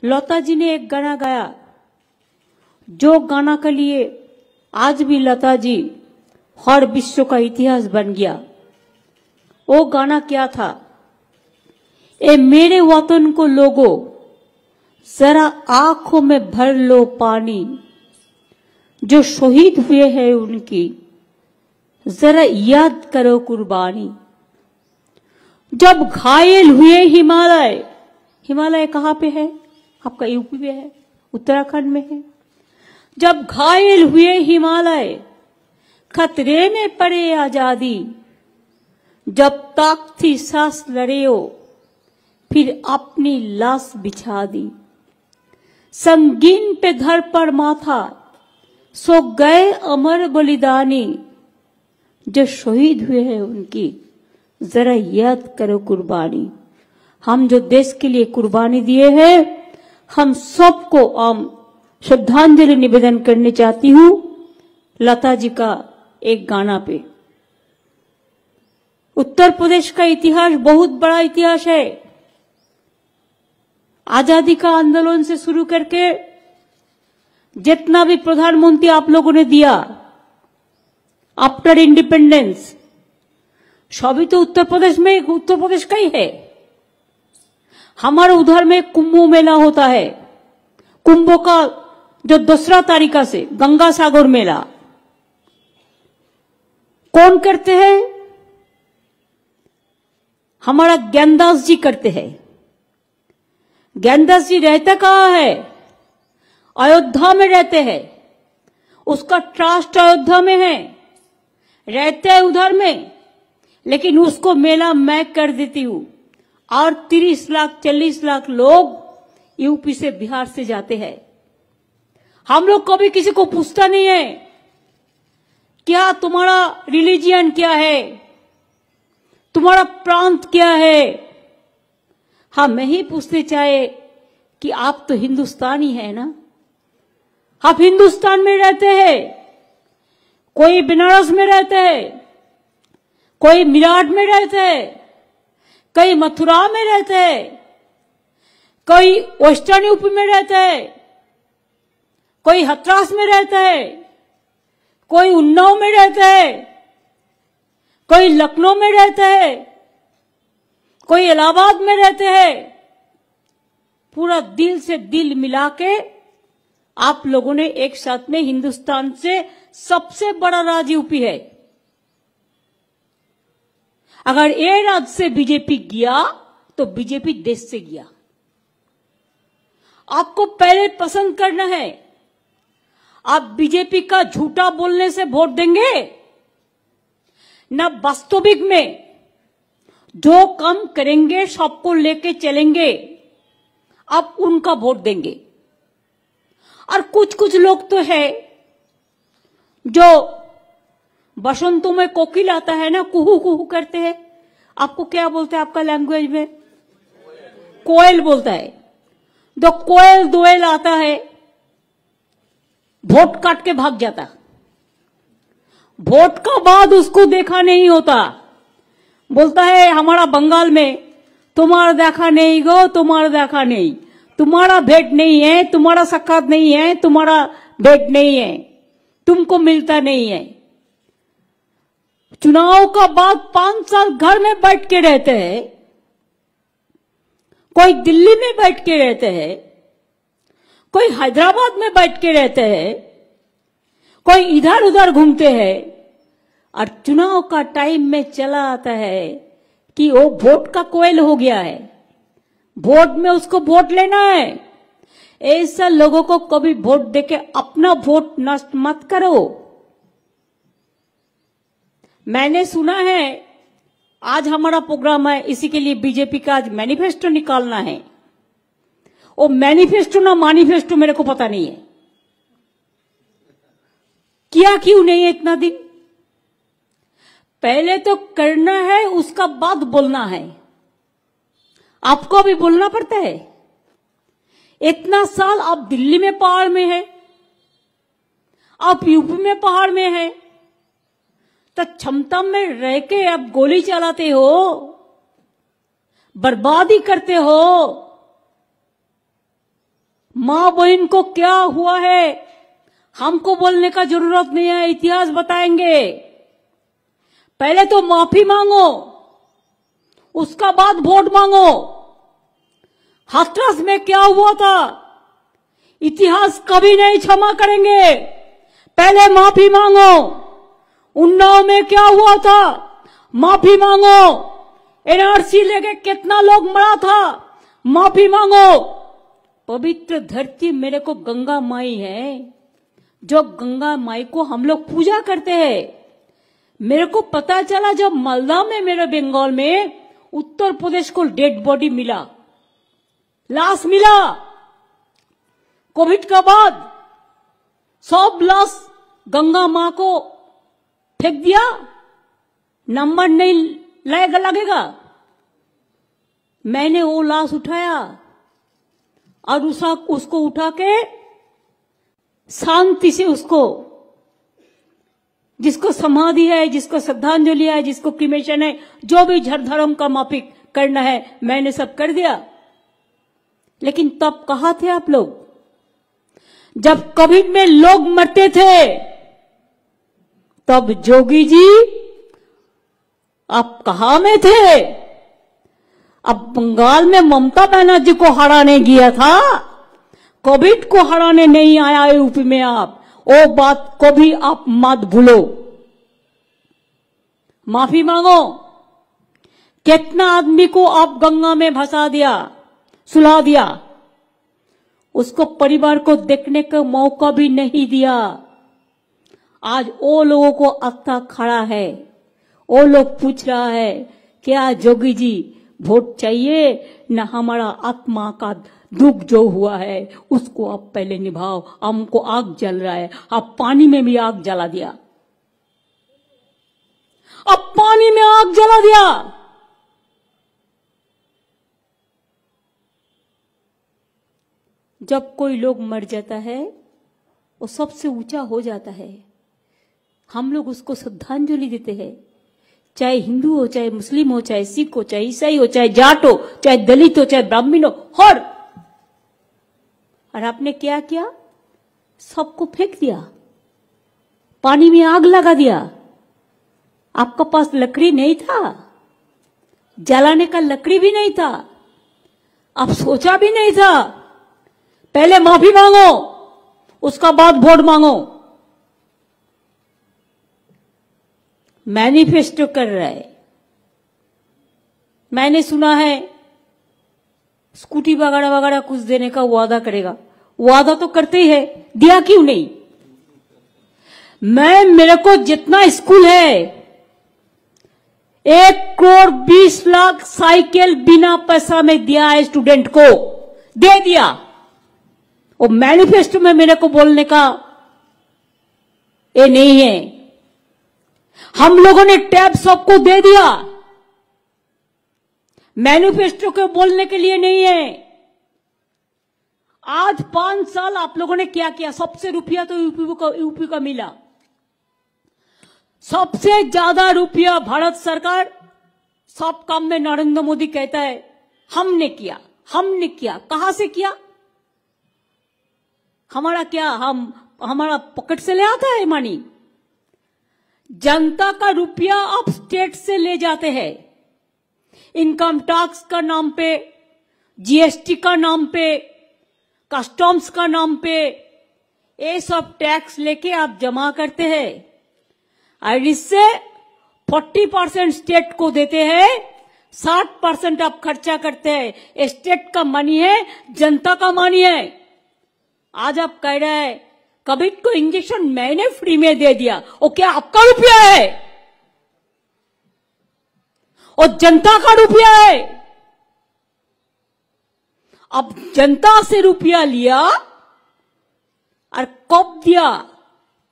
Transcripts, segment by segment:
लता जी ने एक गाना गाया, जो गाना के लिए आज भी लता जी हर विश्व का इतिहास बन गया। वो गाना क्या था? ए मेरे वतन को लोगों, जरा आंखों में भर लो पानी, जो शहीद हुए हैं उनकी जरा याद करो कुर्बानी। जब घायल हुए हिमालय, हिमालय कहाँ पे है? आपका यूपी में है, उत्तराखंड में है। जब घायल हुए हिमालय, खतरे में पड़े आजादी, जब तक थी सांस लड़े हो, फिर अपनी लाश बिछा दी। संगीन पे धर पर माथा, सो गए अमर बलिदानी, जो शहीद हुए हैं उनकी जरा याद करो कुर्बानी। हम जो देश के लिए कुर्बानी दिए हैं, हम सबको श्रद्धांजलि निवेदन करने चाहती हूँ लता जी का एक गाना पे। उत्तर प्रदेश का इतिहास बहुत बड़ा इतिहास है। आजादी का आंदोलन से शुरू करके जितना भी प्रधानमंत्री आप लोगों ने दिया आफ्टर इंडिपेंडेंस, सभी तो उत्तर प्रदेश का ही है। हमारे उधर में कुंभ मेला होता है, कुंभ का जो 2 तारीख से गंगा सागर मेला कौन करते हैं? हमारा ज्ञानदास जी करते हैं। ज्ञानदास जी रहते कहाँ है? अयोध्या में रहते हैं। उसका ट्रस्ट अयोध्या में है, रहते हैं उधर में, लेकिन उसको मेला मैं कर देती हूं। और 30 लाख 40 लाख लोग यूपी से बिहार से जाते हैं। हम लोग कभी किसी को पूछता नहीं है क्या तुम्हारा रिलीजियन क्या है, तुम्हारा प्रांत क्या है। हम यही पूछते चाहे कि आप तो हिंदुस्तानी है ना, आप हिंदुस्तान में रहते हैं। कोई बनारस में रहते हैं, कोई मेरठ में रहते हैं, कोई मथुरा में रहते हैं, कोई वेस्टर्न यूपी में रहता है, कोई हथरास में रहता है, कोई उन्नाव में रहता है, कोई लखनऊ में रहता है, कोई इलाहाबाद में रहते हैं। पूरा दिल से दिल मिला के आप लोगों ने एक साथ में, हिंदुस्तान से सबसे बड़ा राज्य यूपी है। अगर ये राज्य से बीजेपी गया तो बीजेपी देश से गया। आपको पहले पसंद करना है। आप बीजेपी का झूठा बोलने से वोट देंगे ना, वास्तविक में जो काम करेंगे सबको लेके चलेंगे, आप उनका वोट देंगे। और कुछ लोग तो है जो बसंतों में कोकिल आता है ना, कुहू कुहू करते हैं। आपको क्या बोलते हैं आपका लैंग्वेज में? कोयल बोलता है। तो कोयल दोयल आता है, वोट काट के भाग जाता। वोट का बाद उसको देखा नहीं होता, बोलता है हमारा बंगाल में तुम्हारा देखा नहीं गो, तुम्हारा देखा नहीं, तुम्हारा भेंट नहीं है, तुम्हारा साक्षात नहीं है, तुम्हारा भेंट नहीं है, तुमको मिलता नहीं है। चुनाव का बाद 5 साल घर में बैठ के रहते हैं, कोई दिल्ली में बैठ के रहते हैं, कोई हैदराबाद में बैठ के रहते हैं, कोई इधर उधर घूमते हैं, और चुनाव का टाइम में चला आता है कि वो वोट का कोयल हो गया है, वोट में उसको वोट लेना है। ऐसा लोगों को कभी वोट देके अपना वोट नष्ट मत करो। मैंने सुना है आज हमारा प्रोग्राम है, इसी के लिए बीजेपी का आज मैनिफेस्टो निकालना है। वो मैनिफेस्टो ना मैनिफेस्टो मेरे को पता नहीं है, किया क्यों नहीं है इतना दिन। पहले तो करना है, उसका बाद बोलना है। आपको भी बोलना पड़ता है। इतना साल आप दिल्ली में पहाड़ में है, आप यूपी में पहाड़ में है, तो क्षमता में रह के आप गोली चलाते हो, बर्बादी करते हो। मां बहन को क्या हुआ है हमको बोलने का जरूरत नहीं है, इतिहास बताएंगे। पहले तो माफी मांगो, उसका बाद वोट मांगो। हाथरस में क्या हुआ था इतिहास कभी नहीं क्षमा करेंगे, पहले माफी मांगो। उन्नाव में क्या हुआ था माफी मांगो। एनआरसी लेके कितना लोग मरा था, माफी मांगो। पवित्र धरती मेरे को गंगा माई है, जो गंगा माई को हम लोग पूजा करते हैं। मेरे को पता चला जब मालदा में, मेरे बंगाल में, उत्तर प्रदेश को डेड बॉडी मिला, लाश मिला। कोविड का बाद सब लाश गंगा मां को फेंक दिया, नंबर नहीं लगेगा। मैंने वो लाश उठाया और उसको उठा के शांति से उसको, जिसको समाधि है, जिसको श्रद्धांजलि है, जिसको क्रिमेशन है, जो भी धर्म का माफिक करना है, मैंने सब कर दिया। लेकिन तब कहाँ थे आप लोग जब कोविड में लोग मरते थे? तब जोगी जी आप कहां में थे? अब बंगाल में ममता बनर्जी को हराने गया था, कोविड को हराने नहीं आया यूपी में। आप वो बात को भी आप मत भूलो, माफी मांगो। कितना आदमी को आप गंगा में भसा दिया, सुला दिया, उसको परिवार को देखने का मौका भी नहीं दिया। आज वो लोगों को अत्ता खड़ा है, वो लोग पूछ रहा है क्या जोगी जी वोट चाहिए न, हमारा आत्मा का दुख जो हुआ है उसको आप पहले निभाओ। हमको आग जल रहा है, आप पानी में भी आग जला दिया, अब पानी में आग जला दिया। जब कोई लोग मर जाता है वो सबसे ऊंचा हो जाता है, हम लोग उसको श्रद्धांजलि देते हैं। चाहे हिंदू हो, चाहे मुस्लिम हो, चाहे सिख हो, चाहे ईसाई हो, चाहे जाट हो, चाहे दलित हो, चाहे ब्राह्मण हो, और आपने क्या किया? सबको फेंक दिया, पानी में आग लगा दिया। आपका पास लकड़ी नहीं था, जलाने का लकड़ी भी नहीं था, आप सोचा भी नहीं था। पहले माफी मांगो, उसका बाद वोट मांगो। मैनिफेस्टो कर रहा है, मैंने सुना है स्कूटी वगैरह वगैरह कुछ देने का वादा करेगा। वादा तो करते ही है, दिया क्यों नहीं? मेरे को जितना स्कूल है 1,20,00,000 साइकिल बिना पैसा में दिया है, स्टूडेंट को दे दिया। वो मैनिफेस्टो में मेरे को बोलने का ये नहीं है। हम लोगों ने टैब सबको दे दिया, मैनिफेस्टो को बोलने के लिए नहीं है। आज 5 साल आप लोगों ने क्या किया? सबसे रुपया तो यूपी का मिला, सबसे ज्यादा रुपया भारत सरकार सब काम में नरेंद्र मोदी कहता है हमने किया, हमने किया। कहां से किया? हमारा क्या, हमारा पॉकेट से ले आता है मनी? जनता का रुपया आप स्टेट से ले जाते हैं, इनकम टैक्स का नाम पे, जीएसटी का नाम पे, कस्टम्स का नाम पे, ये सब टैक्स लेके आप जमा करते हैं और इससे 40% स्टेट को देते हैं, 60% आप खर्चा करते हैं। स्टेट का मनी है, जनता का मनी है। आज आप कह रहे हैं कोविड को इंजेक्शन मैंने फ्री में दे दिया, वो क्या आपका रुपया है? और जनता का रुपया है। अब जनता से रुपया लिया और कब दिया,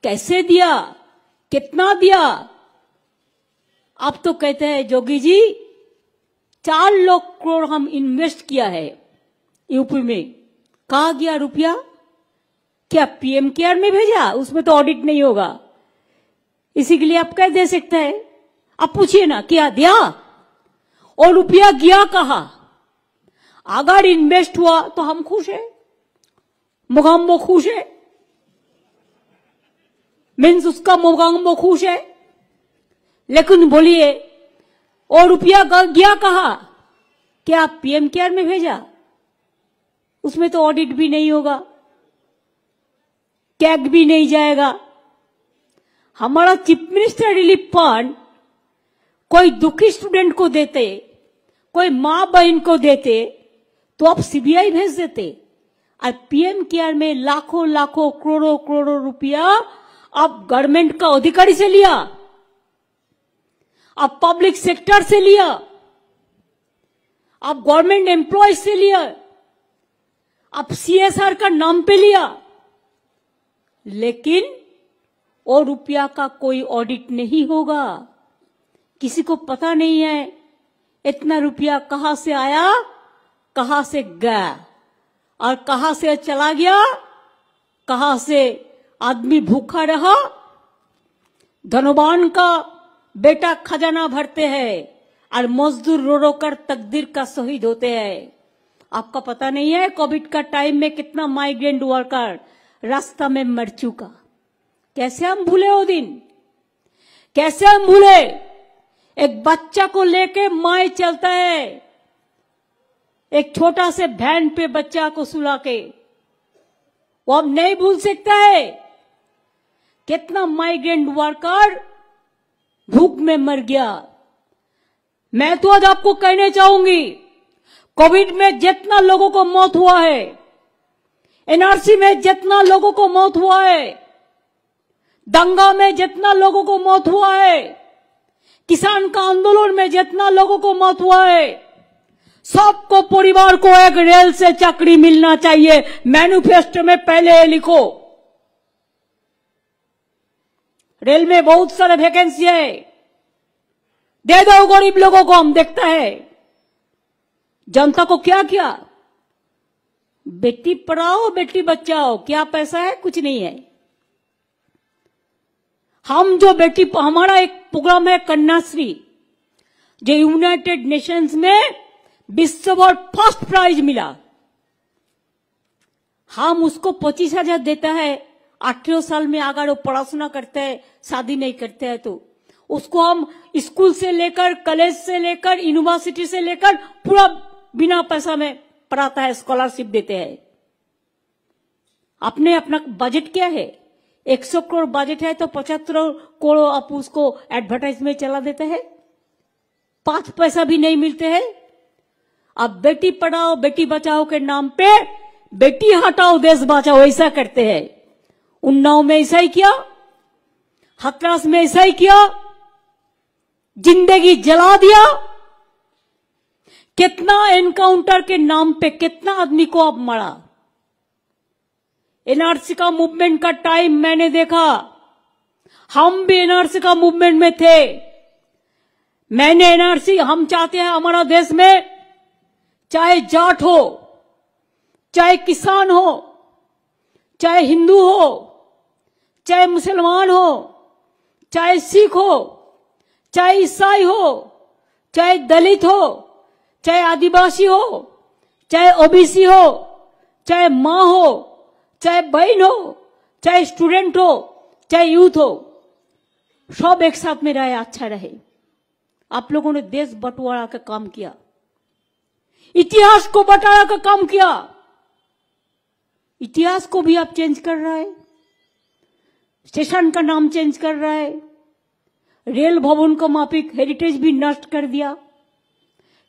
कैसे दिया, कितना दिया? आप तो कहते हैं जोगी जी 4 लाख करोड़ हम इन्वेस्ट किया है यूपी में। कहा गया रुपया? क्या पीएम केयर में भेजा? उसमें तो ऑडिट नहीं होगा, इसी के लिए आप कह दे सकते हैं। आप पूछिए ना क्या दिया और रुपया गया कहा? अगर इन्वेस्ट हुआ तो हम खुश हैं, मोगाम्बो खुश है, मीन्स उसका मोगाम्बो खुश है। लेकिन बोलिए और रुपया गया कहा? क्या आप पीएम केयर में भेजा? उसमें तो ऑडिट भी नहीं होगा, कैग भी नहीं जाएगा। हमारा चीफ मिनिस्टर रिलीफ फंड कोई दुखी स्टूडेंट को देते, कोई मां बहन को देते तो आप सीबीआई भेज देते। और पीएम केयर में लाखों लाखों करोड़ों करोड़ों रुपया आप गवर्नमेंट का अधिकारी से लिया, आप पब्लिक सेक्टर से लिया, आप गवर्नमेंट एम्प्लॉय से लिया, आप सीएसआर का नाम पे लिया, लेकिन वो रुपया का कोई ऑडिट नहीं होगा। किसी को पता नहीं है इतना रुपया कहां से आया, कहां से गया और कहां से चला गया, कहां से आदमी भूखा रहा। धनवान का बेटा खजाना भरते हैं और मजदूर रो रो कर तकदीर का शहीद होते हैं। आपका पता नहीं है कोविड का टाइम में कितना माइग्रेंट वर्कर रास्ता में मर चुका। कैसे हम भूले वो दिन? कैसे हम भूले? एक बच्चा को लेके माए चलता है, एक छोटा से वैन पे बच्चा को सुला के, वो अब नहीं भूल सकता है। कितना माइग्रेंट वर्कर भूख में मर गया। मैं तो आज आपको कहने चाहूंगी, कोविड में जितना लोगों को मौत हुआ है, एनआरसी में जितना लोगों को मौत हुआ है, दंगा में जितना लोगों को मौत हुआ है, किसान का आंदोलन में जितना लोगों को मौत हुआ है, सबको परिवार को एक रेल से चाकरी मिलना चाहिए। मैनिफेस्टो में पहले लिखो। रेल में बहुत सारे वैकेंसी है, दे दो गरीब लोगों को। हम देखता है जनता को क्या किया, बेटी पढ़ाओ बेटी बचाओ, क्या पैसा है? कुछ नहीं है। हम जो बेटी, हमारा एक प्रोग्राम है कन्याश्री, जो यूनाइटेड नेशंस में विश्व भर फर्स्ट प्राइज मिला। हम उसको 25,000 देता है। 18 साल में अगर वो पढ़ाशुना करते हैं, शादी नहीं करते हैं, तो उसको हम स्कूल से लेकर, कॉलेज से लेकर, यूनिवर्सिटी से लेकर पूरा बिना पैसा में पढ़ाता है, स्कॉलरशिप देते हैं। आपने अपना बजट क्या है? 100 करोड़ बजट है तो 75 करोड़ आप उसको एडवर्टाइज में चला देते हैं, 5 पैसा भी नहीं मिलते हैं। अब बेटी पढ़ाओ बेटी बचाओ के नाम पे बेटी हटाओ देश बचाओ ऐसा करते हैं। उन्नाव में ऐसा ही किया, हथरास में ऐसा ही किया, जिंदगी जला दिया। कितना एनकाउंटर के नाम पे कितना आदमी को अब मरा। एनआरसी का मूवमेंट का टाइम मैंने देखा, हम भी एनआरसी का मूवमेंट में थे। मैंने एनआरसी, हम चाहते हैं हमारा देश में चाहे जाट हो, चाहे किसान हो, चाहे हिंदू हो, चाहे मुसलमान हो, चाहे सिख हो, चाहे ईसाई हो, चाहे दलित हो, चाहे आदिवासी हो, चाहे ओबीसी हो, चाहे मां हो, चाहे बहन हो, चाहे स्टूडेंट हो, चाहे यूथ हो, सब एक साथ में रहे, अच्छा रहे। आप लोगों ने देश बंटवारा का काम किया, इतिहास को बटारा का काम किया। इतिहास को भी आप चेंज कर रहा है, स्टेशन का नाम चेंज कर रहा है, रेल भवन का माफिक हेरिटेज भी नष्ट कर दिया,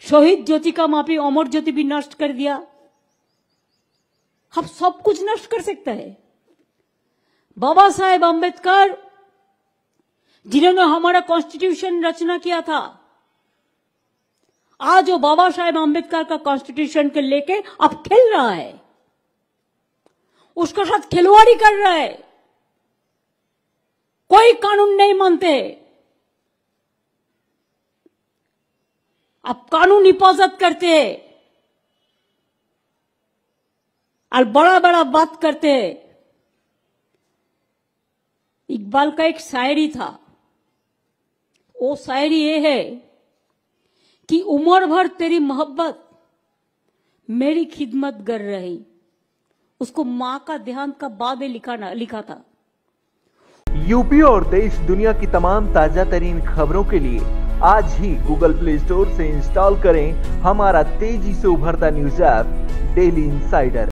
शहीद ज्योति का माफिक अमर ज्योति भी नष्ट कर दिया। आप सब कुछ नष्ट कर सकता है। बाबा साहेब अम्बेडकर जिन्होंने हमारा कॉन्स्टिट्यूशन रचना किया था, आज वो बाबा साहेब अम्बेडकर का कॉन्स्टिट्यूशन के लेके अब खेल रहा है, उसके साथ खिलवाड़ी कर रहा है। कोई कानून नहीं मानते। अब कानून हिफाजत करते हैं और बड़ा बड़ा बात करते हैं। इकबाल का एक शायरी था, वो शायरी ये है कि उम्र भर तेरी मोहब्बत मेरी खिदमत कर रही, उसको मां का देहांत का बाद में लिखा था। यूपी और देश दुनिया की तमाम ताजा तरीन खबरों के लिए आज ही गूगल प्ले स्टोर से इंस्टॉल करें हमारा तेजी से उभरता न्यूज ऐप डेली इंसाइडर।